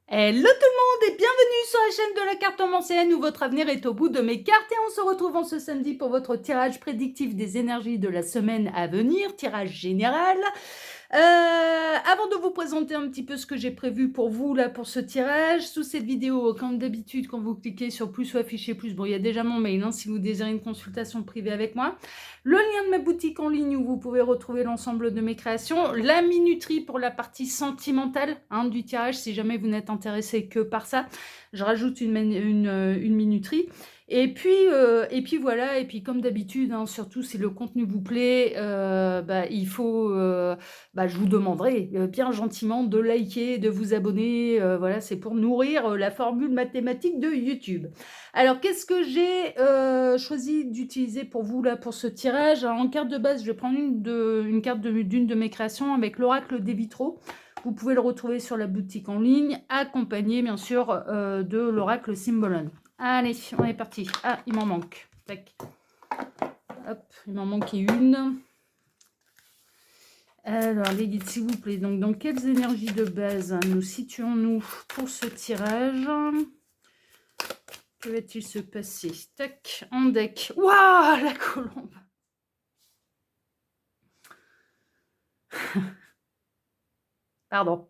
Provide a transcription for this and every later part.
Hello tout le monde et bienvenue sur la chaîne de la cartomancienne où votre avenir est au bout de mes cartes et on se retrouve en ce samedi pour votre tirage prédictif des énergies de la semaine à venir, tirage général. Avant de vous présenter un petit peu ce que j'ai prévu pour vous là pour ce tirage, sous cette vidéo, comme d'habitude, quand vous cliquez sur plus ou afficher plus, bon il y a déjà mon mail si vous désirez une consultation privée avec moi, le lien de ma boutique en ligne où vous pouvez retrouver l'ensemble de mes créations, la minuterie pour la partie sentimentale du tirage si jamais vous n'êtes intéressé que par ça, je rajoute une minuterie. Et puis voilà, et puis comme d'habitude, surtout si le contenu vous plaît, il faut, je vous demanderai bien gentiment de liker, de vous abonner, voilà, c'est pour nourrir la formule mathématique de YouTube. Alors, qu'est-ce que j'ai choisi d'utiliser pour vous là pour ce tirage? Alors, en carte de base, je vais prendre une carte d'une de mes créations avec l'oracle des vitraux. Vous pouvez le retrouver sur la boutique en ligne, accompagné bien sûr de l'oracle Symbolon. Allez, on est parti. Ah, il m'en manque. Tac. Hop, il m'en manquait une. Alors, les guides, s'il vous plaît. Donc, dans quelles énergies de base nous situons-nous pour ce tirage? Que va-t-il se passer? Tac, en deck. Waouh, la colombe. Pardon.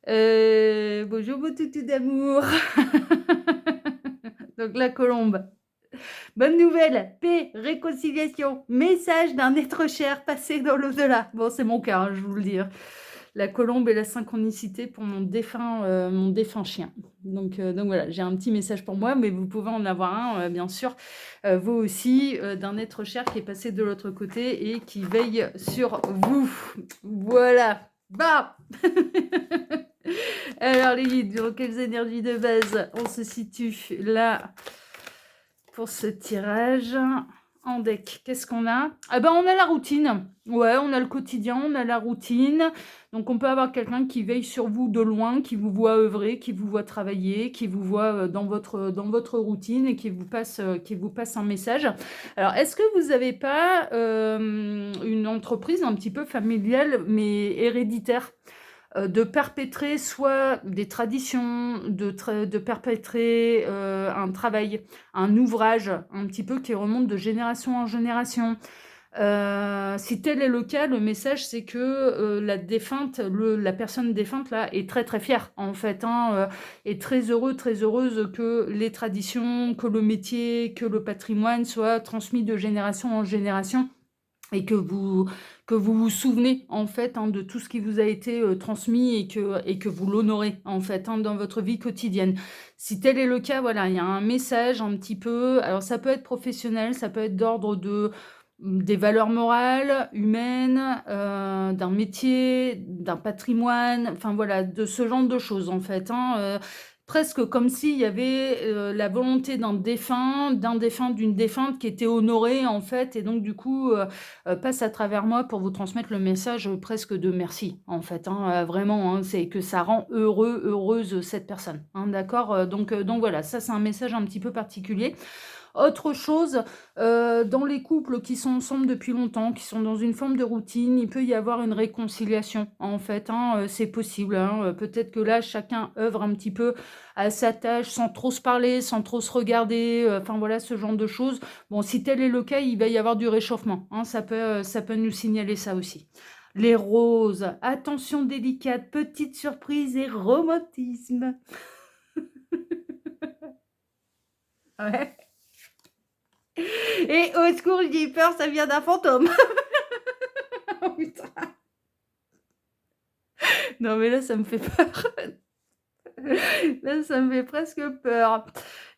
Bonjour, beau toutou d'amour. Donc, la colombe. Bonne nouvelle, paix, réconciliation, message d'un être cher passé dans l'au-delà. Bon, c'est mon cas, je vous le dis. La colombe et la synchronicité pour mon défunt chien. Donc voilà, j'ai un petit message pour moi, mais vous pouvez en avoir un, bien sûr, vous aussi, d'un être cher qui est passé de l'autre côté et qui veille sur vous. Voilà. Bah Alors les guides, dans quelles énergies de base on se situe là pour ce tirage en deck? Qu'est-ce qu'on a? Ah ben on a la routine. Ouais, on a le quotidien, on a la routine. Donc on peut avoir quelqu'un qui veille sur vous de loin, qui vous voit œuvrer, qui vous voit travailler, qui vous voit dans votre routine et qui vous passe un message. Alors est-ce que vous n'avez pas une entreprise un petit peu familiale mais héréditaire? De perpétrer soit des traditions, de perpétrer un travail, un ouvrage un petit peu qui remonte de génération en génération. Si tel est le cas, le message c'est que la personne défunte là est très très fière en fait, est très heureuse que les traditions, que le métier, que le patrimoine soient transmis de génération en génération. Et que vous vous souvenez en fait de tout ce qui vous a été transmis et que vous l'honorez en fait dans votre vie quotidienne. Si tel est le cas, voilà, il y a un message un petit peu. Alors ça peut être professionnel, ça peut être d'ordre des valeurs morales, humaines, d'un métier, d'un patrimoine, enfin voilà, de ce genre de choses en fait. Presque comme s'il y avait la volonté d'un défunt, d'une défunte qui était honorée en fait, et donc du coup passe à travers moi pour vous transmettre le message presque de merci en fait, vraiment, c'est que ça rend heureuse cette personne, d'accord, donc voilà, ça c'est un message un petit peu particulier. Autre chose, dans les couples qui sont ensemble depuis longtemps, qui sont dans une forme de routine, il peut y avoir une réconciliation en fait, c'est possible, peut-être que là chacun œuvre un petit peu à sa tâche sans trop se parler, sans trop se regarder, enfin voilà ce genre de choses. Bon, si tel est le cas, il va y avoir du réchauffement, ça peut nous signaler ça aussi. Les roses, attention délicate, petite surprise et romantisme. Ouais. Et au secours, j'ai peur, ça vient d'un fantôme. Oh putain. Non mais là, ça me fait peur. Là, ça me fait presque peur.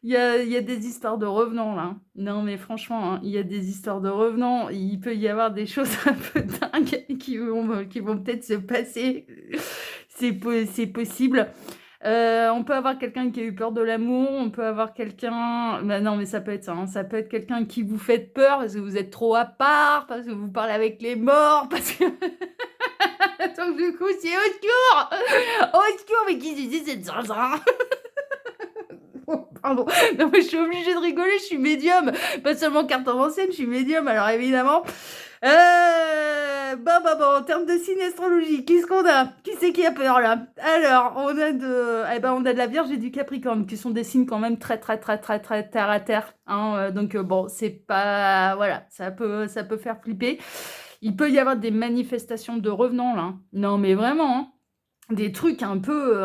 Il y a des histoires de revenants là. Non mais franchement, il y a des histoires de revenants. Il peut y avoir des choses un peu dingues qui vont peut-être se passer. C'est possible. On peut avoir quelqu'un qui a eu peur de l'amour, on peut avoir quelqu'un... Bah non, mais ça peut être ça, ça peut être quelqu'un qui vous fait peur parce que vous êtes trop à part, parce que vous parlez avec les morts, parce que... Donc du coup, c'est au secours! Au secours, mais qui dit cette zinzin? Pardon, non mais je suis obligée de rigoler, je suis médium, pas seulement cartomancienne, je suis médium, alors évidemment... En termes de signe astrologique, qu'est-ce qu'on a? Qui c'est qui a peur là? Alors, on a de la Vierge et du Capricorne, qui sont des signes quand même très terre à terre. Hein, donc bon, c'est pas, voilà, ça peut faire flipper. Il peut y avoir des manifestations de revenants là. Non, mais vraiment, hein, des trucs un peu,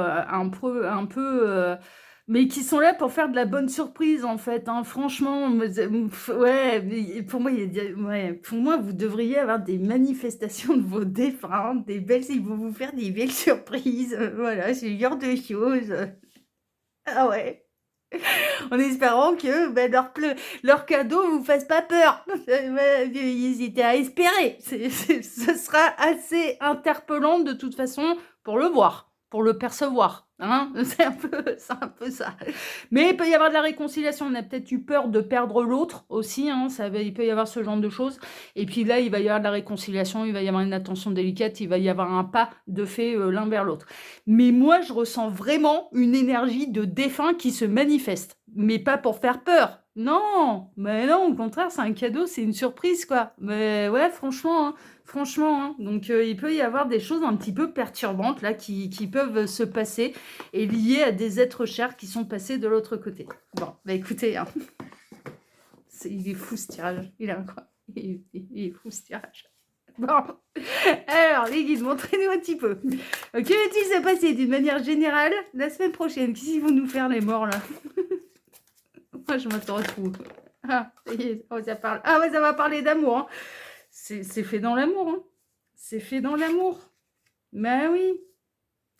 mais qui sont là pour faire de la bonne surprise en fait. Hein. Franchement, ouais, pour moi, pour moi, vous devriez avoir des manifestations de vos défunts, des belles, ils vont vous faire des belles surprises. Voilà, ce genre de choses. Ah ouais. En espérant que leur cadeau ne vous fasse pas peur. Ils étaient à espérer. Ce sera assez interpellant de toute façon pour le voir, pour le percevoir. Hein, c'est un peu ça. Mais il peut y avoir de la réconciliation. On a peut-être eu peur de perdre l'autre aussi. Hein, il peut y avoir ce genre de choses. Et puis là, il va y avoir de la réconciliation. Il va y avoir une attention délicate. Il va y avoir un pas de fait l'un vers l'autre. Mais moi, je ressens vraiment une énergie de défunt qui se manifeste. Mais pas pour faire peur. Non, mais non, au contraire, c'est un cadeau, c'est une surprise, quoi. Mais ouais, franchement, hein. Donc il peut y avoir des choses un petit peu perturbantes là qui peuvent se passer et liées à des êtres chers qui sont passés de l'autre côté. Bon, bah écoutez, hein. Il est fou ce tirage, il est incroyable, il est fou ce tirage. Bon, alors les guides, montrez-nous un petit peu. Que va-t-il se passer d'une manière générale la semaine prochaine? Qu'est-ce qu'ils vont nous faire les morts là? Moi je m'attends à tout. Ah, ça y est, ça parle. Ah ouais, ça va parler d'amour. Hein. C'est fait dans l'amour. Hein. C'est fait dans l'amour. Ben oui.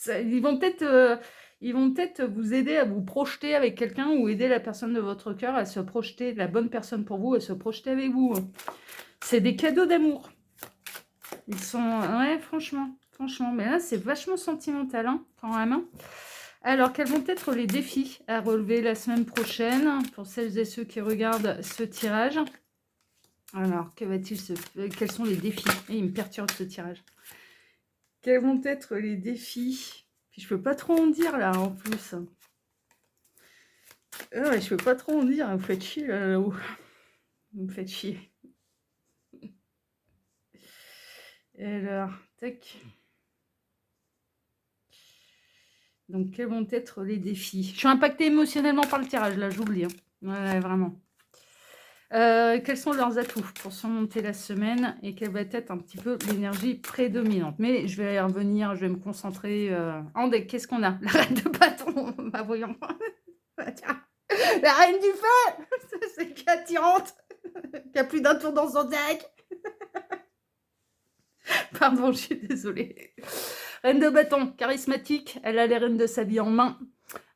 Ils vont peut-être vous aider à vous projeter avec quelqu'un ou aider la personne de votre cœur à se projeter, la bonne personne pour vous, à se projeter avec vous. C'est des cadeaux d'amour. Ils sont... Ouais, franchement. Mais là, c'est vachement sentimental, hein, quand même. Hein. Alors, quels vont être les défis à relever la semaine prochaine pour celles et ceux qui regardent ce tirage? Alors, quels sont les défis? Il me perturbe ce tirage. Quels vont être les défis? Puis je peux pas trop en dire là en plus. Ouais, je peux pas trop en dire. Vous faites chier là-haut. Vous me faites chier. Alors, tac. Donc, quels vont être les défis? Je suis impactée émotionnellement par le tirage là, j'oublie. Hein. Ouais, vraiment. Quels sont leurs atouts pour surmonter la semaine et quelle va être un petit peu l'énergie prédominante. Mais je vais y revenir, je vais me concentrer en deck. Qu'est-ce qu'on a? La reine de bâton. Bah voyons. Tiens. La reine du feu. C'est qui attirante. Qui a plus d'un tour dans son deck. Pardon, je suis désolée. Reine de bâton, charismatique. Elle a les rênes de sa vie en main.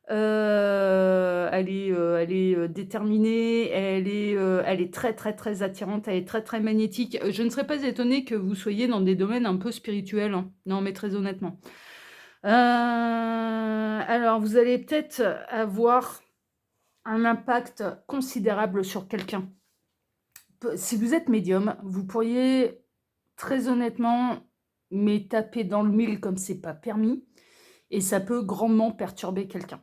Elle est déterminée, elle est très attirante, elle est très magnétique. Je ne serais pas étonnée que vous soyez dans des domaines un peu spirituels, hein. Non, mais très honnêtement. Alors, vous allez peut-être avoir un impact considérable sur quelqu'un. Si vous êtes médium, vous pourriez très honnêtement taper dans le mille comme c'est pas permis, et ça peut grandement perturber quelqu'un.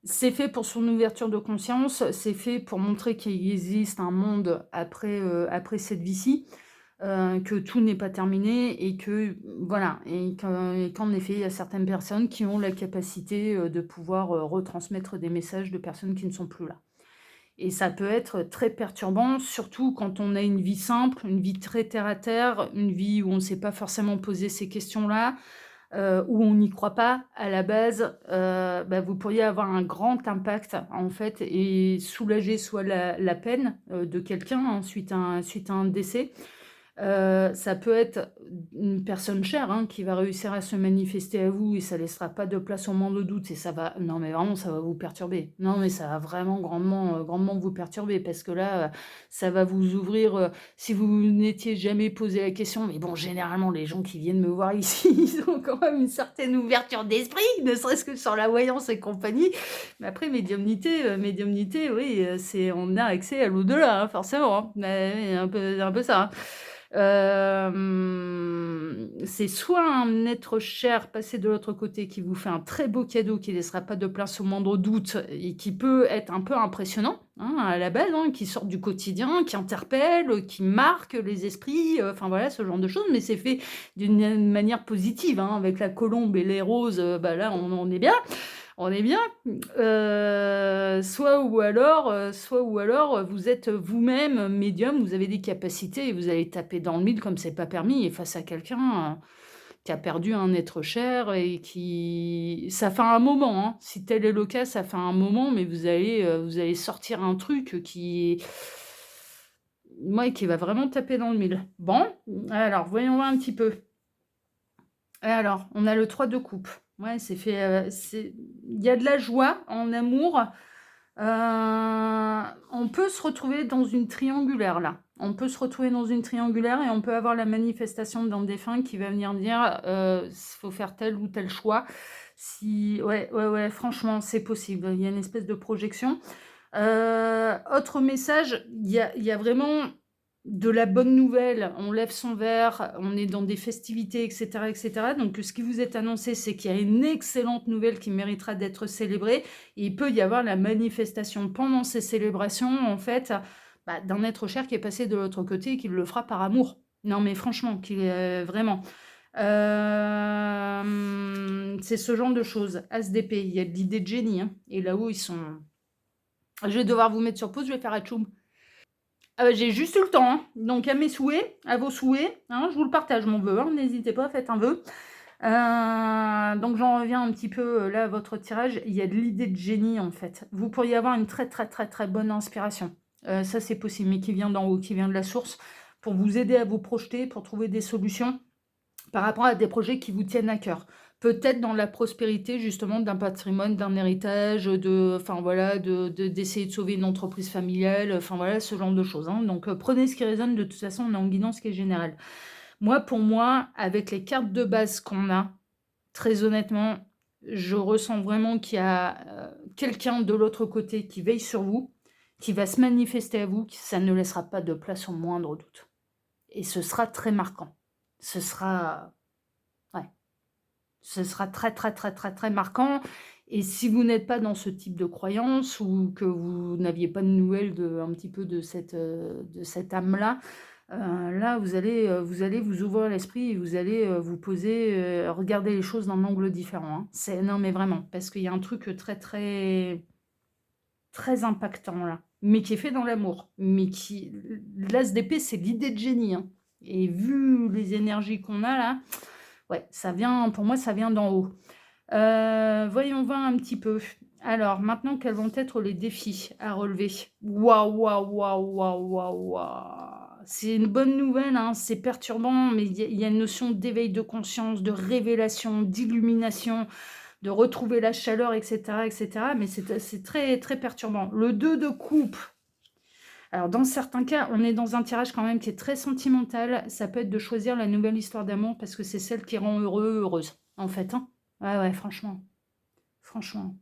C'est fait pour son ouverture de conscience, c'est fait pour montrer qu'il existe un monde après cette vie-ci, que tout n'est pas terminé et que voilà, et qu'en effet, il y a certaines personnes qui ont la capacité de pouvoir retransmettre des messages de personnes qui ne sont plus là. Et ça peut être très perturbant, surtout quand on a une vie simple, une vie très terre-à-terre, une vie où on ne s'est pas forcément posé ces questions-là, où on n'y croit pas à la base, vous pourriez avoir un grand impact en fait et soulager soit la peine de quelqu'un hein, suite à un décès. Ça peut être une personne chère hein, qui va réussir à se manifester à vous et ça laissera pas de place au moindre doute et ça va, non mais vraiment ça va vous perturber. Non mais ça va vraiment grandement vous perturber parce que là ça va vous ouvrir, si vous n'étiez jamais posé la question, mais bon généralement les gens qui viennent me voir ici ils ont quand même une certaine ouverture d'esprit, ne serait-ce que sur la voyance et compagnie. Mais après médiumnité oui, on a accès à l'au-delà hein, forcément, hein. Mais un peu ça. Hein. C'est soit un être cher passé de l'autre côté qui vous fait un très beau cadeau qui ne laissera pas de place au moindre doute et qui peut être un peu impressionnant, hein, à la base, hein, qui sort du quotidien, qui interpelle, qui marque les esprits, enfin voilà, ce genre de choses, mais c'est fait d'une manière positive, hein, avec la colombe et les roses, bah là on est bien. On est bien. Soit ou alors, vous êtes vous-même médium, vous avez des capacités et vous allez taper dans le mille comme c'est pas permis et face à quelqu'un, qui a perdu un être cher et qui ça fait un moment, hein. Si tel est le cas, ça fait un moment, mais vous allez sortir un truc qui mouais, qui va vraiment taper dans le mille. Bon, alors voyons voir un petit peu. Alors, on a le 3 de coupe. Ouais, c'est fait, il y a de la joie en amour. On peut se retrouver dans une triangulaire, là. On peut se retrouver dans une triangulaire et on peut avoir la manifestation d'un défunt qui va venir dire, faut faire tel ou tel choix. Si ouais, franchement, c'est possible. Il y a une espèce de projection. Autre message, il y a vraiment de la bonne nouvelle, on lève son verre, on est dans des festivités, etc., etc. Donc, ce qui vous est annoncé, c'est qu'il y a une excellente nouvelle qui méritera d'être célébrée. Et il peut y avoir la manifestation pendant ces célébrations, en fait, bah, d'un être cher qui est passé de l'autre côté et qui le fera par amour. Non, mais franchement, vraiment. C'est ce genre de choses. As d'épée, il y a de l'idée de génie, hein. Et là-haut, ils sont... Je vais devoir vous mettre sur pause, je vais faire atchoum. Ah bah, j'ai juste eu le temps, hein. Donc à mes souhaits, à vos souhaits, hein, je vous le partage mon vœu, hein, n'hésitez pas, faites un vœu. Donc j'en reviens un petit peu là à votre tirage, il y a de l'idée de génie en fait. Vous pourriez avoir une très très très très bonne inspiration. Ça c'est possible, mais qui vient d'en haut, qui vient de la source, pour vous aider à vous projeter, pour trouver des solutions par rapport à des projets qui vous tiennent à cœur. Peut-être dans la prospérité justement d'un patrimoine, d'un héritage, enfin voilà, d'essayer de sauver une entreprise familiale, enfin voilà, ce genre de choses, hein. Donc prenez ce qui résonne, de toute façon on est en guidance qui est générale. Moi, pour moi, avec les cartes de base qu'on a, très honnêtement, je ressens vraiment qu'il y a quelqu'un de l'autre côté qui veille sur vous, qui va se manifester à vous, ça ne laissera pas de place au moindre doute. Et ce sera très marquant. Ce sera... Ouais. Ce sera très, très, très, très, très marquant. Et si vous n'êtes pas dans ce type de croyance ou que vous n'aviez pas de nouvelles un petit peu de cette âme-là, là, vous allez vous ouvrir l'esprit et vous allez vous poser, regarder les choses d'un angle différent, hein. Non, mais vraiment, parce qu'il y a un truc très, très, très impactant là, mais qui est fait dans l'amour. Mais qui, l'as d'épée, c'est l'idée de génie, hein. Et vu les énergies qu'on a là, ouais, ça vient, pour moi, ça vient d'en haut. Voyons voir un petit peu. Alors, maintenant, quels vont être les défis à relever? Waouh, waouh, waouh, waouh, waouh, waouh. C'est une bonne nouvelle, hein, c'est perturbant, mais il y a une notion d'éveil de conscience, de révélation, d'illumination, de retrouver la chaleur, etc., etc. Mais c'est très, très perturbant. Le 2 de coupe. Alors, dans certains cas, on est dans un tirage quand même qui est très sentimental. Ça peut être de choisir la nouvelle histoire d'amour parce que c'est celle qui rend heureux, heureuse, en fait, hein. Ouais, franchement. Franchement.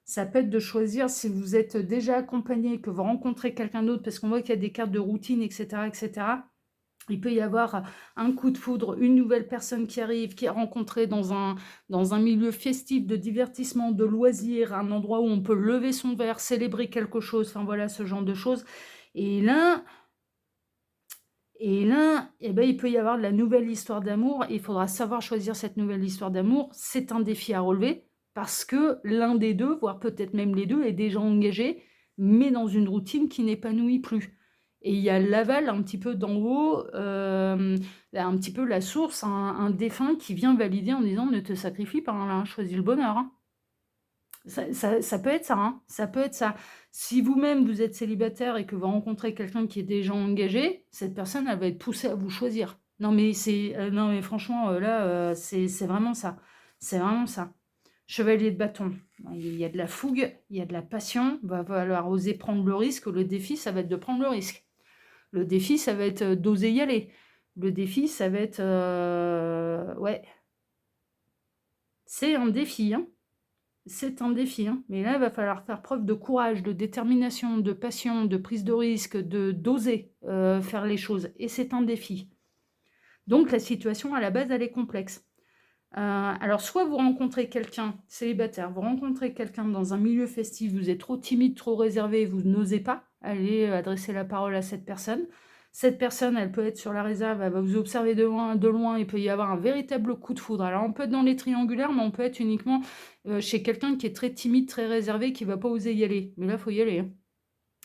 Ça peut être de choisir si vous êtes déjà accompagné, que vous rencontrez quelqu'un d'autre, parce qu'on voit qu'il y a des cartes de routine, etc., etc. Il peut y avoir un coup de foudre, une nouvelle personne qui arrive, qui est rencontrée dans un milieu festif, de divertissement, de loisirs, un endroit où on peut lever son verre, célébrer quelque chose, enfin voilà, ce genre de choses. Et là, eh ben, il peut y avoir de la nouvelle histoire d'amour. Il faudra savoir choisir cette nouvelle histoire d'amour. C'est un défi à relever parce que l'un des deux, voire peut-être même les deux, est déjà engagé, mais dans une routine qui n'épanouit plus. Et il y a l'aval un petit peu d'en haut, un petit peu la source, un défunt qui vient valider en disant ne te sacrifie pas, hein, choisis le bonheur, hein. Ça peut être ça, hein, ça peut être ça. Si vous-même, vous êtes célibataire et que vous rencontrez quelqu'un qui est déjà engagé, cette personne, elle va être poussée à vous choisir. Non, mais non, mais franchement, là, c'est vraiment ça. C'est vraiment ça. Chevalier de bâton. Il y a de la fougue, il y a de la passion. Il va falloir oser prendre le risque. Le défi, ça va être de prendre le risque. Le défi, ça va être d'oser y aller. Le défi, ça va être... ouais. C'est un défi, hein. c'est un défi, hein. Mais là, il va falloir faire preuve de courage, de détermination, de passion, de prise de risque, d'oser faire les choses. Et c'est un défi. Donc, la situation, à la base, elle est complexe. Alors, soit vous rencontrez quelqu'un célibataire, vous rencontrez quelqu'un dans un milieu festif, vous êtes trop timide, trop réservé, vous n'osez pas aller adresser la parole à cette personne. Cette personne, elle peut être sur la réserve, elle va vous observer de loin, il peut y avoir un véritable coup de foudre. Alors, on peut être dans les triangulaires, mais on peut être uniquement chez quelqu'un qui est très timide, très réservé, qui ne va pas oser y aller. Mais là, il faut y aller, hein.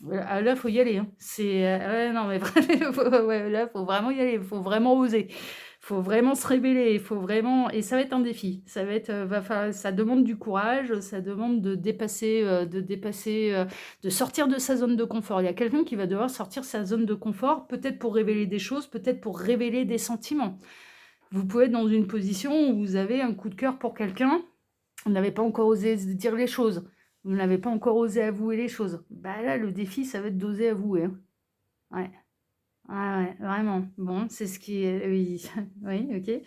Là, faut y aller, hein. C'est ouais, non, mais vraiment, ouais, là, faut vraiment y aller, il faut vraiment oser. Il faut vraiment se révéler, il faut vraiment et ça va être un défi. Ça va être, ça demande du courage, ça demande de sortir de sa zone de confort. Il y a quelqu'un qui va devoir sortir de sa zone de confort, peut-être pour révéler des choses, peut-être pour révéler des sentiments. Vous pouvez être dans une position où vous avez un coup de cœur pour quelqu'un, vous n'avez pas encore osé dire les choses. Vous n'avez pas encore osé avouer les choses. Bah là, le défi, ça va être d'oser avouer, hein. Ouais. Ouais, ouais, vraiment. Bon, c'est ce qui est... Oui, oui, ok.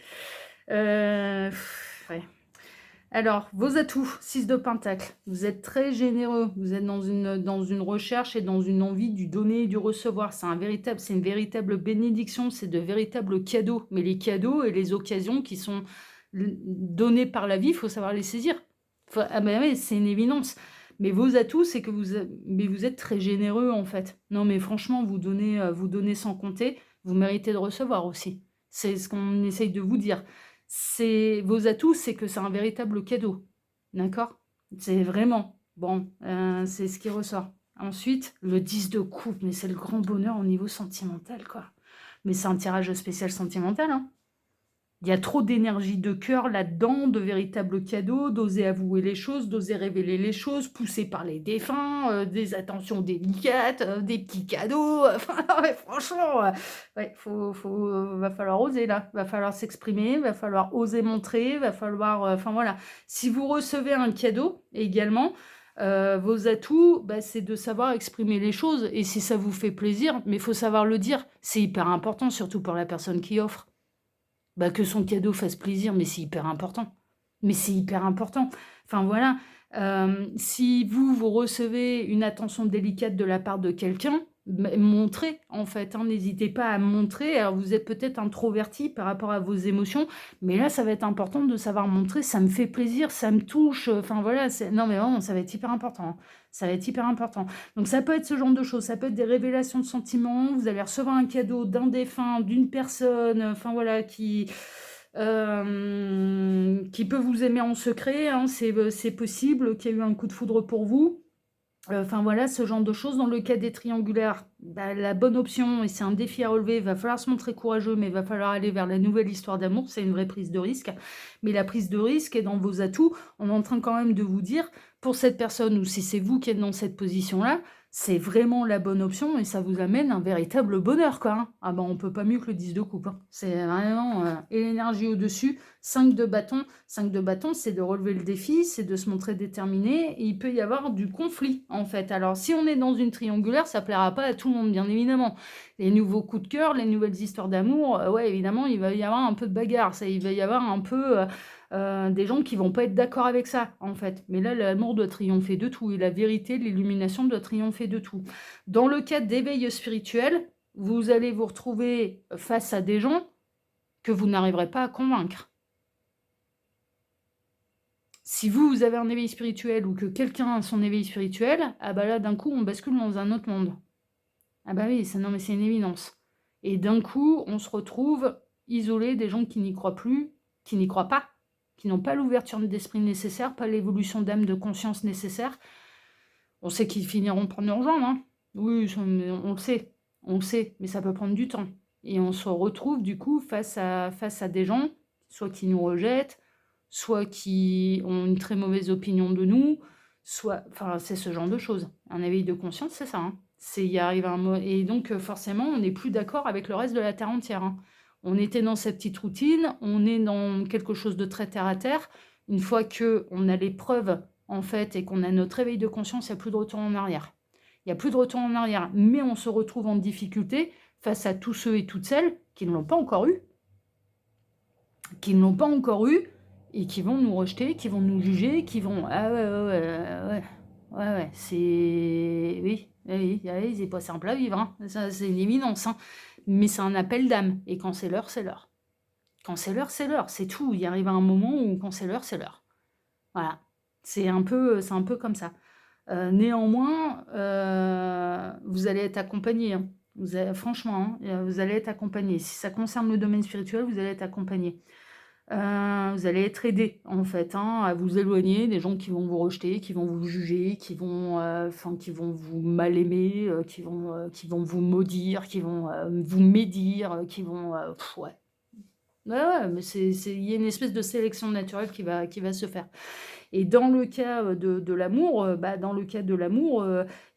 Ouais. Alors, vos atouts, 6 de Pentacle. Vous êtes très généreux. Vous êtes dans une recherche et dans une envie du donner et du recevoir. C'est une véritable bénédiction. C'est de véritables cadeaux. Mais les cadeaux et les occasions qui sont données par la vie, il faut savoir les saisir. Ah ben oui, c'est une évidence. Mais vos atouts, c'est que vous êtes très généreux, en fait. Non, mais franchement, vous donnez sans compter. Vous méritez de recevoir aussi. C'est ce qu'on essaye de vous dire. Vos atouts, c'est que c'est un véritable cadeau. D'accord? C'est vraiment. Bon, c'est ce qui ressort. Ensuite, le 10 de coupe, mais c'est le grand bonheur au niveau sentimental, quoi. Mais c'est un tirage spécial sentimental, hein. Il y a trop d'énergie de cœur là-dedans, de véritables cadeaux, d'oser avouer les choses, d'oser révéler les choses, poussé par les défunts, des attentions délicates, des petits cadeaux. Enfin, non, mais franchement, ouais, va falloir oser là. Va falloir s'exprimer, va falloir oser montrer, va falloir... Enfin voilà, si vous recevez un cadeau également, vos atouts, bah, c'est de savoir exprimer les choses. Et si ça vous fait plaisir, mais il faut savoir le dire. C'est hyper important, surtout pour la personne qui offre. Bah, que son cadeau fasse plaisir, mais c'est hyper important. Mais c'est hyper important. Enfin voilà, si vous recevez une attention délicate de la part de quelqu'un, montrez en fait, hein, n'hésitez pas à montrer. Alors vous êtes peut-être introverti par rapport à vos émotions, mais là ça va être important de savoir montrer, ça me fait plaisir, ça me touche, enfin voilà, non mais vraiment ça va être hyper important, hein. Ça va être hyper important. Donc ça peut être ce genre de choses, ça peut être des révélations de sentiments, vous allez recevoir un cadeau d'un défunt, d'une personne, enfin voilà, qui peut vous aimer en secret, hein, c'est possible qu'il y ait eu un coup de foudre pour vous. Enfin voilà, ce genre de choses. Dans le cas des triangulaires, bah, la bonne option, et c'est un défi à relever, il va falloir se montrer courageux, mais il va falloir aller vers la nouvelle histoire d'amour, c'est une vraie prise de risque. Mais la prise de risque est dans vos atouts. On est en train quand même de vous dire, pour cette personne, ou si c'est vous qui êtes dans cette position-là, c'est vraiment la bonne option et ça vous amène un véritable bonheur, quoi, hein. Ah ben, on peut pas mieux que le 10 de coupe, hein. C'est vraiment... et l'énergie au-dessus, 5 de bâton. 5 de bâton, c'est de relever le défi, c'est de se montrer déterminé. Et il peut y avoir du conflit, en fait. Alors, si on est dans une triangulaire, ça plaira pas à tout le monde, bien évidemment. Les nouveaux coups de cœur, les nouvelles histoires d'amour, ouais, évidemment, il va y avoir un peu de bagarre. Ça, il va y avoir un peu... des gens qui vont pas être d'accord avec ça, en fait. Mais là, l'amour doit triompher de tout. Et la vérité, l'illumination doit triompher de tout. Dans le cas d'éveil spirituel, vous allez vous retrouver face à des gens que vous n'arriverez pas à convaincre. Si vous avez un éveil spirituel ou que quelqu'un a son éveil spirituel, ah bah là, d'un coup, on bascule dans un autre monde. Ah bah oui, non mais c'est une évidence. Et d'un coup, on se retrouve isolé des gens qui n'y croient plus, qui n'y croient pas, qui n'ont pas l'ouverture d'esprit nécessaire, pas l'évolution d'âme, de conscience nécessaire. On sait qu'ils finiront par nous rejoindre, hein. Oui, on le sait, mais ça peut prendre du temps. Et on se retrouve du coup face à des gens, soit qui nous rejettent, soit qui ont une très mauvaise opinion de nous, soit... Enfin, c'est ce genre de choses. Un éveil de conscience, c'est ça, hein. Il arrive un mot... Et donc, forcément, on n'est plus d'accord avec le reste de la Terre entière, hein. On était dans cette petite routine, on est dans quelque chose de très terre-à-terre. Une fois qu'on a les preuves, en fait, et qu'on a notre éveil de conscience, il n'y a plus de retour en arrière. Il n'y a plus de retour en arrière, mais on se retrouve en difficulté face à tous ceux et toutes celles qui ne l'ont pas encore eu, et qui vont nous rejeter, qui vont nous juger, qui vont... Ah ouais, c'est... Oui, c'est pas simple à vivre, hein. Ça, c'est une évidence, hein. Mais c'est un appel d'âme, et quand c'est l'heure, c'est l'heure. Quand c'est l'heure, c'est tout. Il arrive un moment où quand c'est l'heure, c'est l'heure. Voilà, c'est un peu comme ça. Néanmoins, vous allez être accompagné, hein. Franchement, hein, vous allez être accompagné. Si ça concerne le domaine spirituel, vous allez être accompagné. Vous allez être aidé, en fait, hein, à vous éloigner des gens qui vont vous rejeter, qui vont vous juger, qui vont vous mal aimer, qui vont vous maudire, qui vont vous médire, qui vont... ouais. Ouais, mais il y a une espèce de sélection naturelle qui va se faire. Et dans le cas de l'amour, dans le cas de l'amour,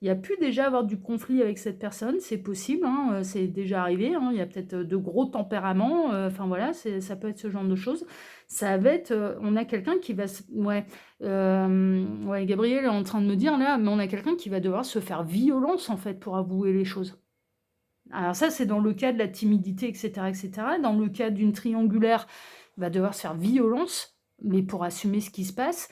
il y a pu déjà avoir du conflit avec cette personne, c'est possible, hein, c'est déjà arrivé, hein, il y a peut-être de gros tempéraments, enfin voilà, ça peut être ce genre de choses. Ça va être, on a quelqu'un qui va, ouais, Gabriel est en train de me dire là, mais on a quelqu'un qui va devoir se faire violence en fait pour avouer les choses. Alors ça, c'est dans le cas de la timidité, etc., etc. Dans le cas d'une triangulaire, il va devoir se faire violence, mais pour assumer ce qui se passe,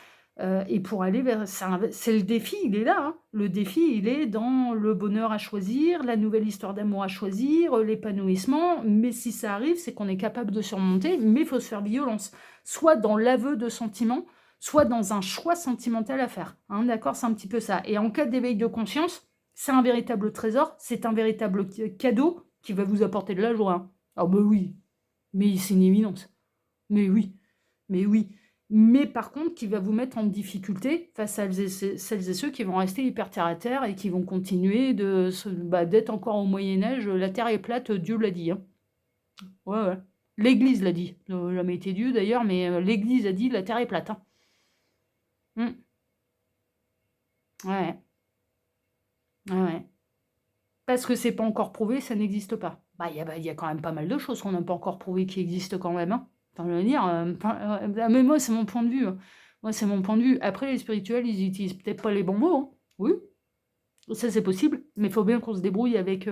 et pour aller vers... C'est le défi, il est là, hein. Le défi, il est dans le bonheur à choisir, la nouvelle histoire d'amour à choisir, l'épanouissement, mais si ça arrive, c'est qu'on est capable de surmonter, mais il faut se faire violence. Soit dans l'aveu de sentiments, soit dans un choix sentimental à faire, hein, d'accord? C'est un petit peu ça. Et en cas d'éveil de conscience, c'est un véritable trésor, c'est un véritable cadeau qui va vous apporter de la joie, hein. Ah bah oui, mais c'est une évidence. Mais oui, mais oui. Mais par contre, qui va vous mettre en difficulté face à celles et ceux qui vont rester hyper terre à terre et qui vont continuer d'être encore au Moyen-Âge. La terre est plate, Dieu l'a dit, hein. Ouais. L'Église l'a dit. Ça n'a jamais été Dieu d'ailleurs, mais l'Église a dit la terre est plate, hein. Ouais. Ouais. Parce que c'est pas encore prouvé, ça n'existe pas. Il y a quand même pas mal de choses qu'on n'a pas encore prouvé qui existent quand même, hein. Enfin, je veux dire, mais moi, c'est mon point de vue, hein. Moi, c'est mon point de vue. Après, les spirituels, ils utilisent peut-être pas les bons mots, hein. Oui, ça c'est possible, mais il faut bien qu'on se débrouille avec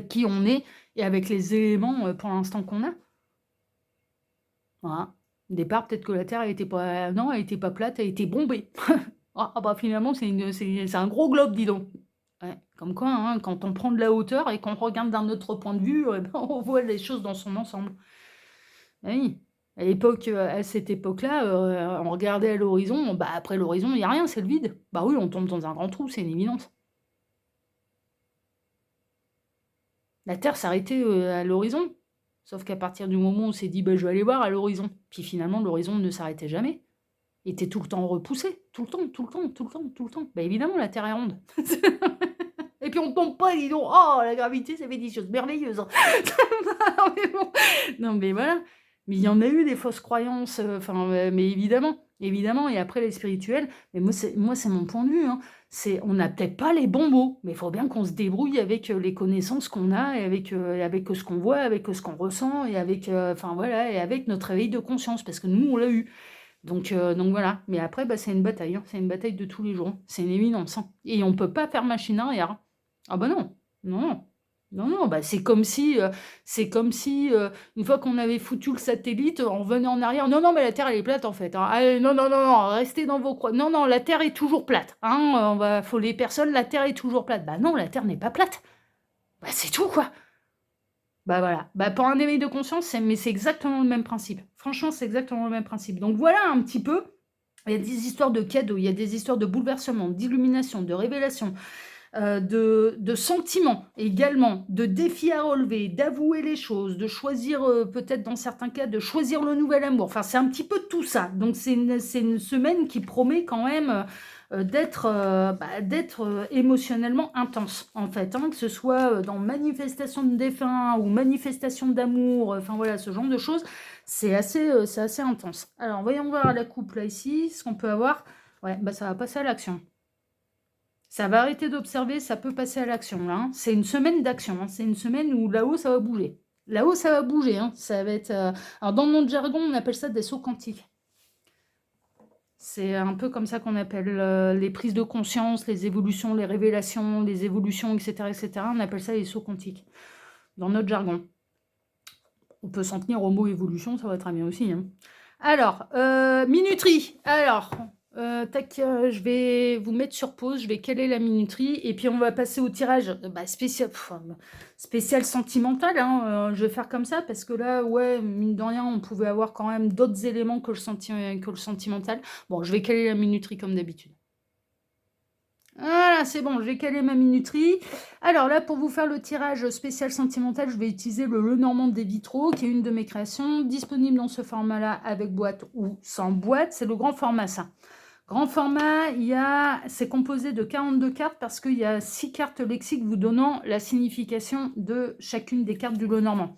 qui on est et avec les éléments pour l'instant qu'on a. Voilà. Au départ, peut-être que la Terre, elle était pas... Non, elle était pas plate, elle était bombée. Finalement, c'est un gros globe, dis donc. Ouais, comme quoi, hein, quand on prend de la hauteur et qu'on regarde d'un autre point de vue, on voit les choses dans son ensemble. Ah oui, à cette époque-là, on regardait à l'horizon, après l'horizon, il n'y a rien, c'est le vide. Bah oui, on tombe dans un grand trou, c'est une évidence. La Terre s'arrêtait à l'horizon, sauf qu'à partir du moment où on s'est dit, je vais aller voir à l'horizon, puis finalement, l'horizon ne s'arrêtait jamais. Il était tout le temps repoussé, tout le temps. Évidemment, la Terre est ronde. Et puis on tombe pas, dis donc, oh, la gravité, ça fait des choses merveilleuses. Non, mais voilà. Mais il y en a eu des fausses croyances, mais évidemment. Et après les spirituels, mais moi c'est mon point de vue, hein. On n'a peut-être pas les bons mots, mais il faut bien qu'on se débrouille avec les connaissances qu'on a, et avec ce qu'on voit, avec ce qu'on ressent, et avec, et avec notre réveil de conscience, parce que nous, on l'a eu. Donc voilà. Mais après, c'est une bataille, hein. C'est une bataille de tous les jours. C'est une évidence, hein. Et on ne peut pas faire machine arrière. Ah non. Non, c'est comme si, une fois qu'on avait foutu le satellite, on revenait en arrière. Non, mais la Terre, elle est plate, en fait, hein. Allez, non, restez dans vos croix. Non, la Terre est toujours plate, hein. Faut les personnes, la Terre est toujours plate. Non, la Terre n'est pas plate. C'est tout, quoi. Voilà. Pour un éveil de conscience, c'est exactement le même principe. Franchement, c'est exactement le même principe. Donc voilà un petit peu. Il y a des histoires de cadeaux, il y a des histoires de bouleversement, d'illumination, de révélation, de sentiments également, de défis à relever, d'avouer les choses, de choisir, peut-être dans certains cas, de choisir le nouvel amour. Enfin, c'est un petit peu tout ça. Donc c'est une semaine qui promet quand même d'être émotionnellement intense, en fait, hein, que ce soit dans manifestation de défunt ou manifestation d'amour, ce genre de choses, c'est assez intense. Alors, voyons voir la coupe, là, ici, ce qu'on peut avoir. Ouais, ça va passer à l'action. Ça va arrêter d'observer, ça peut passer à l'action, là, hein. C'est une semaine d'action, hein. C'est une semaine où là-haut, ça va bouger. Là-haut, ça va bouger, hein. Ça va être... Alors, dans notre jargon, on appelle ça des sauts quantiques. C'est un peu comme ça qu'on appelle les prises de conscience, les évolutions, les révélations, les évolutions, etc., etc. On appelle ça les sauts quantiques, dans notre jargon. On peut s'en tenir au mot évolution, ça va très bien aussi, hein. Alors, minuterie. Alors, tac, je vais vous mettre sur pause, je vais caler la minuterie et puis on va passer au tirage spécial, spécial sentimental. Hein, je vais faire comme ça parce que là, ouais, mine de rien, on pouvait avoir quand même d'autres éléments que le sentimental. Bon, je vais caler la minuterie comme d'habitude. Voilà, c'est bon, j'ai calé ma minuterie. Alors là, pour vous faire le tirage spécial sentimental, je vais utiliser le Lenormand des vitraux, qui est une de mes créations, disponible dans ce format-là, avec boîte ou sans boîte. C'est le grand format, ça. Grand format, c'est composé de 42 cartes parce qu'il y a 6 cartes lexiques vous donnant la signification de chacune des cartes du Lenormand.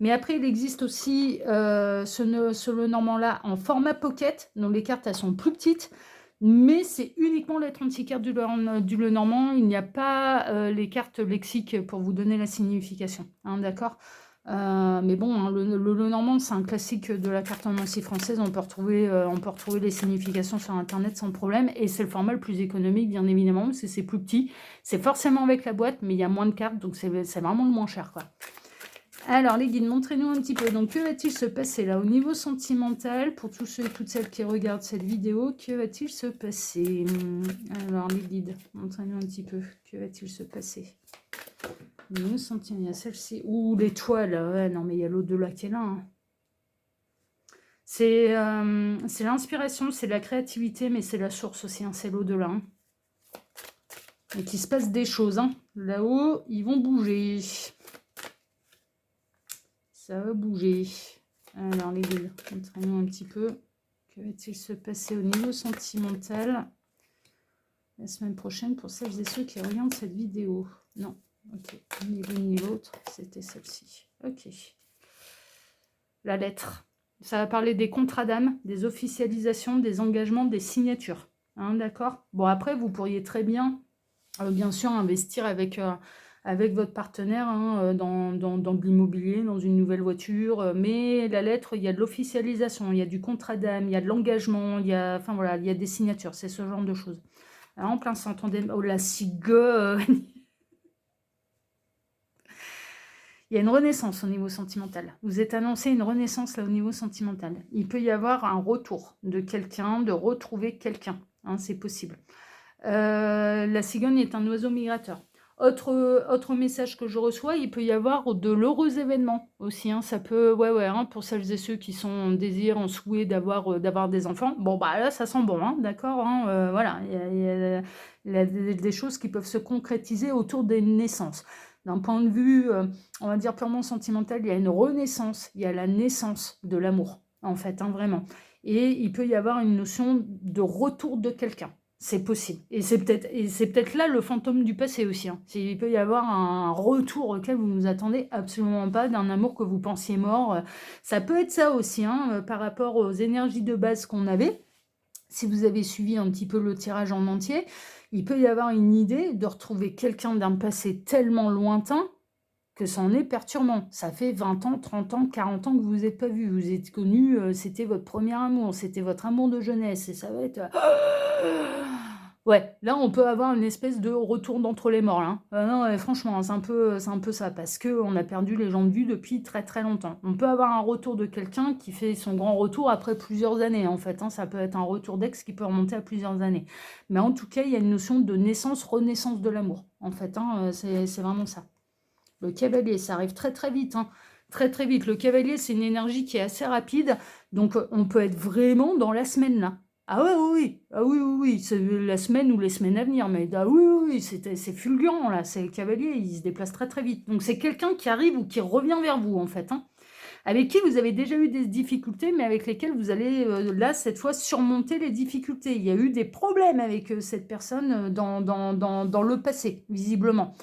Mais après, il existe aussi ce Lenormand-là en format pocket, donc les cartes, elles sont plus petites. Mais c'est uniquement les 36 cartes du Lenormand. Il n'y a pas les cartes lexiques pour vous donner la signification. Hein, d'accord. Mais bon, hein, le Lenormand, c'est un classique de la cartomancie française. On peut retrouver les significations sur Internet sans problème. Et c'est le format le plus économique, bien évidemment, parce que c'est plus petit. C'est forcément avec la boîte, mais il y a moins de cartes, donc c'est vraiment le moins cher, quoi. Alors, les guides, montrez-nous un petit peu. Donc, que va-t-il se passer là au niveau sentimental pour tous ceux et toutes celles qui regardent cette vidéo? Que va-t-il se passer? Alors, les guides, montrez-nous un petit peu. Que va-t-il se passer? Nous sentimental, il y a celle-ci. Ouh, l'étoile. Ouais, non, mais il y a l'au-delà qui est là. Hein. C'est l'inspiration, c'est la créativité, mais c'est la source aussi. Hein, c'est l'au-delà. Hein. Et qu'il se passe des choses. Hein. Là-haut, ils vont bouger. Ça va bouger. Alors les deux, montrez-nous un petit peu. Que va-t-il se passer au niveau sentimental la semaine prochaine pour celles et ceux qui regardent cette vidéo? Non, ok. Ni l'une ni l'autre, c'était celle-ci. Ok. La lettre. Ça va parler des contrats d'âme, des officialisations, des engagements, des signatures. Hein, d'accord? Bon, après, vous pourriez très bien, bien sûr, investir avec votre partenaire hein, dans de l'immobilier, dans une nouvelle voiture. Mais la lettre, il y a de l'officialisation, il y a du contrat d'âme, il y a de l'engagement, il y a des signatures, c'est ce genre de choses. Alors, en plein s'entendait, oh la cigogne. Il y a une renaissance au niveau sentimental. Vous êtes annoncé une renaissance là au niveau sentimental. Il peut y avoir un retour de quelqu'un, de retrouver quelqu'un. Hein, c'est possible. La cigogne est un oiseau migrateur. Autre message que je reçois, il peut y avoir de l'heureux événement aussi. Hein, ça peut, hein, pour celles et ceux qui sont en désir, en souhait d'avoir des enfants. Bon, bah là, ça sent bon, hein, d'accord. Hein, voilà, il y a des choses qui peuvent se concrétiser autour des naissances. D'un point de vue, on va dire purement sentimental, il y a une renaissance, il y a la naissance de l'amour, en fait, hein, vraiment. Et il peut y avoir une notion de retour de quelqu'un. C'est possible. Et c'est peut-être là le fantôme du passé aussi. Hein. Il peut y avoir un retour auquel vous ne vous attendez absolument pas, d'un amour que vous pensiez mort. Ça peut être ça aussi, hein, par rapport aux énergies de base qu'on avait. Si vous avez suivi un petit peu le tirage en entier, il peut y avoir une idée de retrouver quelqu'un d'un passé tellement lointain que ça en est perturbant. Ça fait 20 ans, 30 ans, 40 ans que vous vous êtes pas vus. Vous êtes connus, c'était votre premier amour, c'était votre amour de jeunesse. Et ça va être... Ouais, là, on peut avoir une espèce de retour d'entre les morts. Là. Non, franchement, c'est un peu ça, parce qu'on a perdu les gens de vue depuis très très longtemps. On peut avoir un retour de quelqu'un qui fait son grand retour après plusieurs années, en fait. Hein, ça peut être un retour d'ex qui peut remonter à plusieurs années. Mais en tout cas, il y a une notion de naissance, renaissance de l'amour, en fait. Hein, c'est vraiment ça. Le cavalier, ça arrive très très vite. Hein. Très très vite. Le cavalier, c'est une énergie qui est assez rapide. Donc, on peut être vraiment dans la semaine, là. Ah ouais, oui. Ah oui. C'est la semaine ou les semaines à venir. Mais ah oui. C'est fulgurant, là. C'est le cavalier, il se déplace très très vite. Donc, c'est quelqu'un qui arrive ou qui revient vers vous, en fait. Hein. Avec qui vous avez déjà eu des difficultés, mais avec lesquelles vous allez, là, cette fois, surmonter les difficultés. Il y a eu des problèmes avec cette personne dans le passé, visiblement.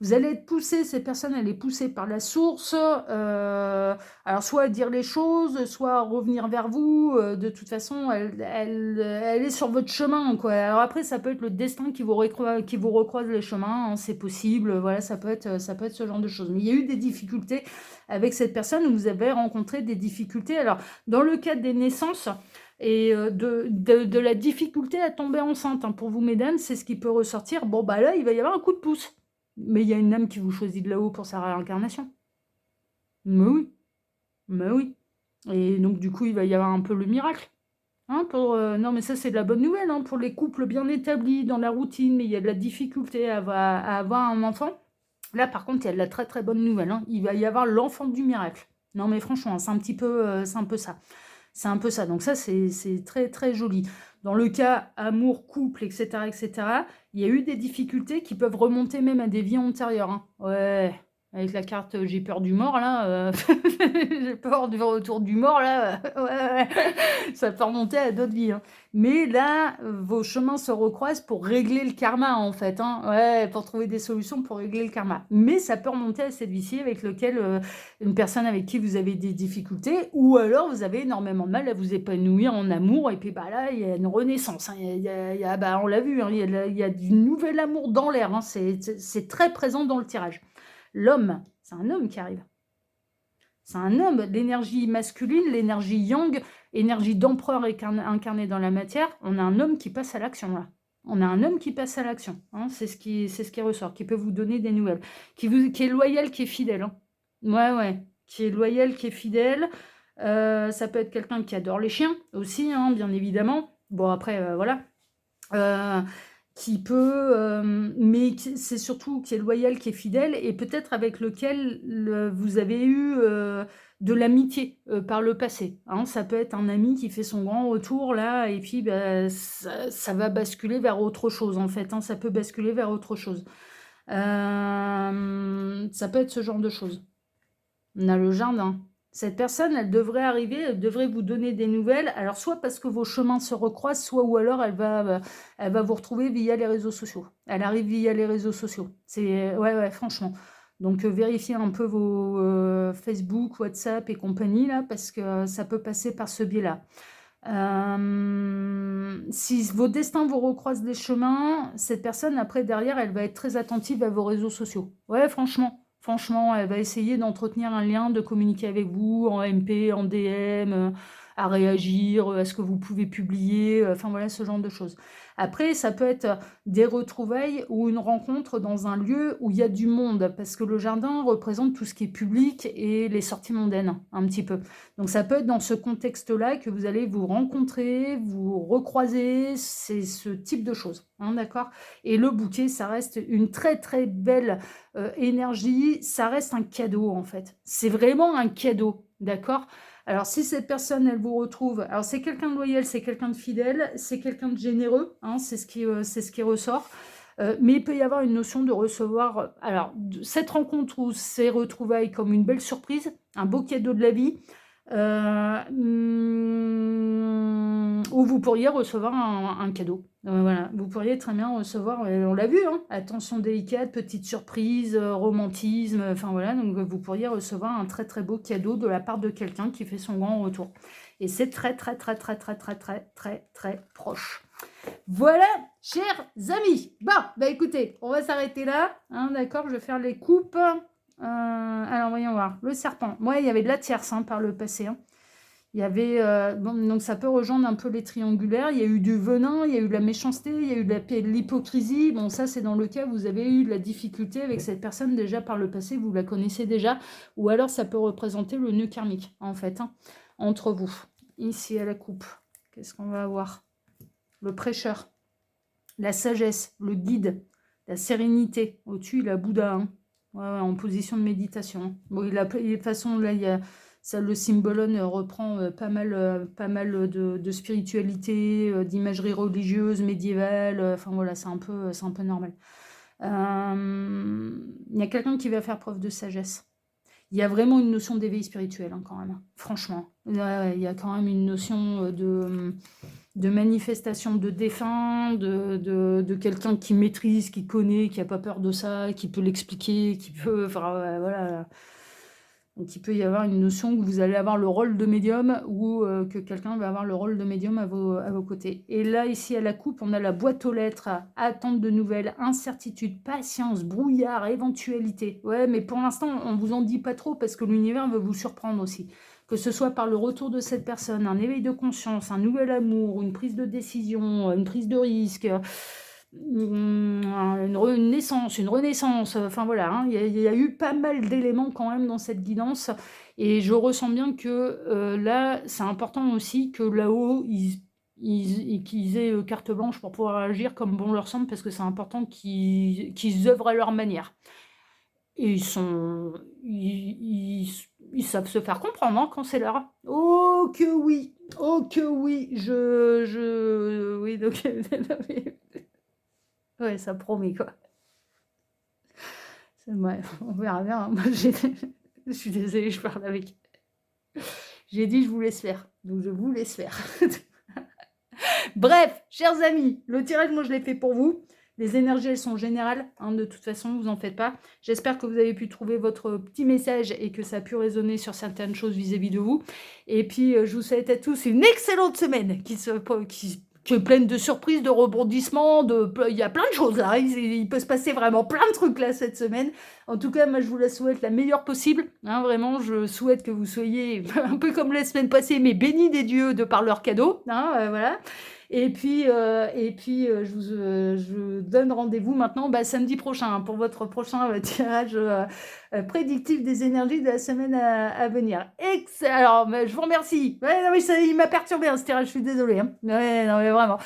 Vous allez être poussé, ces personnes, elle est poussée par la source, alors soit à dire les choses, soit à revenir vers vous, de toute façon, elle est sur votre chemin, quoi. Alors après, ça peut être le destin qui vous recroise les chemins, hein, c'est possible, voilà, ça peut être ce genre de choses. Mais il y a eu des difficultés avec cette personne, où vous avez rencontré des difficultés. Alors, dans le cadre des naissances, et de la difficulté à tomber enceinte, hein, pour vous, mesdames, c'est ce qui peut ressortir. Bon, bah là, il va y avoir un coup de pouce. Mais il y a une âme qui vous choisit de là-haut pour sa réincarnation. Mais oui. Et donc, du coup, il va y avoir un peu le miracle. Hein, non, mais ça, c'est de la bonne nouvelle, hein, pour les couples bien établis dans la routine, mais il y a de la difficulté à avoir un enfant. Là, par contre, il y a de la très très bonne nouvelle, hein. Il va y avoir l'enfant du miracle. Non, mais franchement, c'est un peu ça. C'est un peu ça. Donc ça, c'est très très joli. Dans le cas amour, couple, etc., il y a eu des difficultés qui peuvent remonter même à des vies antérieures, hein. Ouais, avec la carte j'ai peur du mort, là. J'ai peur du retour du mort, là. Ouais, ça peut remonter à d'autres vies, hein. Mais là, vos chemins se recroisent pour régler le karma, en fait, hein. Ouais, pour trouver des solutions pour régler le karma. Mais ça peut remonter à cette vie-ci avec lequel une personne avec qui vous avez des difficultés, ou alors vous avez énormément de mal à vous épanouir en amour, et puis bah là, il y a une renaissance, hein. Bah, on l'a vu, hein, il y a du nouvel amour dans l'air, hein. C'est très présent dans le tirage. L'homme, c'est un homme qui arrive. C'est un homme, l'énergie masculine, l'énergie yang, énergie d'empereur incarnée dans la matière. On a un homme qui passe à l'action là. On a un homme qui passe à l'action, hein. C'est ce qui ressort, qui peut vous donner des nouvelles, qui est loyal, qui est fidèle, hein. Ouais, qui est loyal, qui est fidèle. Ça peut être quelqu'un qui adore les chiens aussi, hein, bien évidemment. Bon, après, voilà. Qui peut, mais c'est surtout qui est loyal, qui est fidèle, et peut-être avec lequel vous avez eu de l'amitié par le passé, hein. Ça peut être un ami qui fait son grand retour là, et puis bah, ça va basculer vers autre chose en fait, hein. Ça peut basculer vers autre chose. Ça peut être ce genre de choses. On a le jardin. Cette personne, elle devrait arriver, elle devrait vous donner des nouvelles. Alors, soit parce que vos chemins se recroisent, soit ou alors elle va vous retrouver via les réseaux sociaux. Elle arrive via les réseaux sociaux. Ouais, franchement. Donc, vérifiez un peu vos Facebook, WhatsApp et compagnie, là, parce que ça peut passer par ce biais-là. Si vos destins vous recroisent des chemins, cette personne, après, derrière, elle va être très attentive à vos réseaux sociaux. Ouais, franchement. Franchement, elle va essayer d'entretenir un lien, de communiquer avec vous en MP, en DM, à réagir, à ce que vous pouvez publier, enfin voilà, ce genre de choses. Après, ça peut être des retrouvailles ou une rencontre dans un lieu où il y a du monde, parce que le jardin représente tout ce qui est public et les sorties mondaines, un petit peu. Donc ça peut être dans ce contexte-là que vous allez vous rencontrer, vous recroiser, c'est ce type de choses, hein, d'accord? Et le bouquet, ça reste une très très belle énergie, ça reste un cadeau en fait. C'est vraiment un cadeau, d'accord? Alors si cette personne, elle vous retrouve, alors c'est quelqu'un de loyal, c'est quelqu'un de fidèle, c'est quelqu'un de généreux, hein, c'est ce qui ressort. Mais il peut y avoir une notion de recevoir, alors cette rencontre ou ces retrouvailles comme une belle surprise, un beau cadeau de la vie, ou vous pourriez recevoir un cadeau. Voilà, vous pourriez très bien recevoir, on l'a vu, hein, attention délicate, petite surprise, romantisme, enfin voilà, donc vous pourriez recevoir un très très beau cadeau de la part de quelqu'un qui fait son grand retour. Et c'est très très très très très très très très très proche. Voilà, chers amis. Bon, bah écoutez, on va s'arrêter là, hein, d'accord, je vais faire les coupes. Alors, voyons voir. Le serpent. Moi, il y avait de la tierce, hein, par le passé, hein. Il y avait, bon, donc ça peut rejoindre un peu les triangulaires. Il y a eu du venin, il y a eu de la méchanceté, il y a eu de l'hypocrisie. Bon, ça, c'est dans le cas où vous avez eu de la difficulté avec cette personne déjà par le passé, vous la connaissez déjà. Ou alors, ça peut représenter le nœud karmique, en fait, hein, entre vous. Ici, à la coupe, qu'est-ce qu'on va avoir? Le prêcheur, la sagesse, le guide, la sérénité. Au-dessus, il a Bouddha, hein. Ouais, en position de méditation. Bon, de toute façon, là, il y a, ça, le symbolone reprend pas mal de spiritualité, d'imagerie religieuse, médiévale. Enfin, voilà, c'est un peu normal. Il y a quelqu'un qui va faire preuve de sagesse. Il y a vraiment une notion d'éveil spirituel, hein, quand même. Franchement. Ouais, il y a quand même une notion de manifestation de défunt, de quelqu'un qui maîtrise, qui connaît, qui n'a pas peur de ça, qui peut l'expliquer, qui peut... Enfin, voilà. Donc, il peut y avoir une notion que vous allez avoir le rôle de médium ou que quelqu'un va avoir le rôle de médium à vos côtés. Et là, ici, à la coupe, on a la boîte aux lettres, attente de nouvelles, incertitude, patience, brouillard, éventualité. Ouais, mais pour l'instant, on ne vous en dit pas trop parce que l'univers veut vous surprendre aussi. Que ce soit par le retour de cette personne, un éveil de conscience, un nouvel amour, une prise de décision, une prise de risque. une naissance, une renaissance, enfin voilà, hein, il y a eu pas mal d'éléments quand même dans cette guidance et je ressens bien que, là, c'est important aussi que là-haut, qu'ils aient, carte blanche pour pouvoir agir comme bon leur semble parce que c'est important qu'ils œuvrent à leur manière. Et ils savent se faire comprendre, hein, quand c'est l'heure. Oh que oui! Oh que oui! Oui, donc ouais, ça promet, quoi. Ouais, on verra bien, hein. Moi, je suis désolée, je parle avec j'ai dit: «Je vous laisse faire», donc je vous laisse faire. Bref, chers amis, le tirage, moi, je l'ai fait pour vous. Les énergies, elles sont générales, hein, de toute façon, vous en faites pas. J'espère que vous avez pu trouver votre petit message et que ça a pu résonner sur certaines choses vis-à-vis de vous. Et puis, je vous souhaite à tous une excellente semaine qui est pleine de surprises, de rebondissements, il y a plein de choses là. Il peut se passer vraiment plein de trucs là cette semaine. En tout cas, moi, je vous la souhaite la meilleure possible, hein, vraiment, je souhaite que vous soyez un peu comme la semaine passée, mais bénis des dieux de par leurs cadeaux, hein, voilà. Et puis, je vous donne rendez-vous maintenant samedi prochain, hein, pour votre prochain tirage prédictif des énergies de la semaine à venir. Alors, je vous remercie. Ouais, non, mais il m'a perturbé, hein, ce tirage, je suis désolée, hein. Ouais, non, mais vraiment.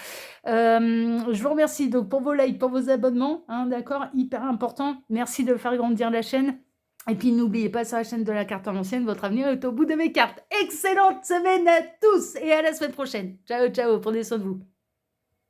Je vous remercie donc pour vos likes, pour vos abonnements, hein, d'accord, hyper important. Merci de faire grandir la chaîne. Et puis n'oubliez pas, sur la chaîne de la carte en ancienne, votre avenir est au bout de mes cartes. Excellente semaine à tous et à la semaine prochaine. Ciao, ciao, prenez soin de vous.